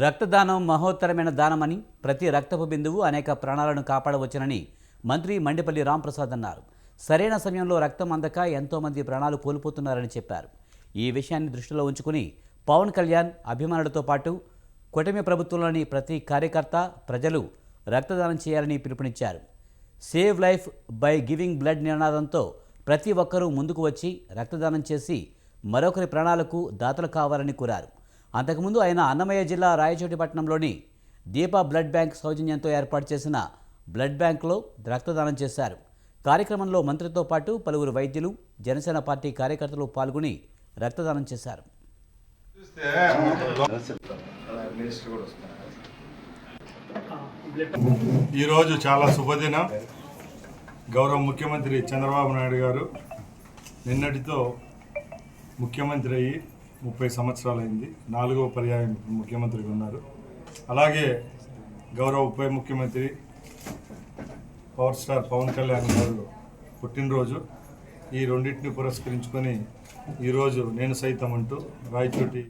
రక్తదానం మహోత్తరమైన దానమని, ప్రతి రక్తపు బిందువు అనేక ప్రాణాలను కాపాడవచ్చునని మంత్రి మండిపల్లి రాంప్రసాద్ అన్నారు. సరైన సమయంలో రక్తం అందక ఎంతోమంది ప్రాణాలు కోల్పోతున్నారని చెప్పారు. ఈ విషయాన్ని దృష్టిలో ఉంచుకుని పవన్ కళ్యాణ్ అభిమానులతో పాటు కూటమి ప్రభుత్వంలోని ప్రతి కార్యకర్త, ప్రజలు రక్తదానం చేయాలని పిలుపునిచ్చారు. Save life by giving blood నినాదంతో ప్రతి ఒక్కరూ ముందుకు వచ్చి రక్తదానం చేసి మరొకరి ప్రాణాలకు దాతలు కావాలని కోరారు. అంతకుముందు ఆయన అన్నమయ్య జిల్లా రాయచోటిపట్నంలోని దీప బ్లడ్ బ్యాంక్ సౌజన్యంతో ఏర్పాటు చేసిన బ్లడ్ బ్యాంక్లో రక్తదానం చేశారు. కార్యక్రమంలో మంత్రితో పాటు పలువురు వైద్యులు, జనసేన పార్టీ కార్యకర్తలు పాల్గొని రక్తదానం చేశారు. ఈరోజు చాలా శుభదినం. గౌరవ ముఖ్యమంత్రి చంద్రబాబు నాయుడు గారు నిన్నటితో ముఖ్యమంత్రి అయ్యి 30 సంవత్సరాలైంది. 4వ పర్యాయం ముఖ్యమంత్రిగా ఉన్నారు. అలాగే గౌరవ ఉప ముఖ్యమంత్రి పవర్ స్టార్ పవన్ కళ్యాణ్ గారు పుట్టినరోజు. ఈ రెండింటిని పురస్కరించుకొని ఈరోజు నేను సైతం అంటూ రాయచోటి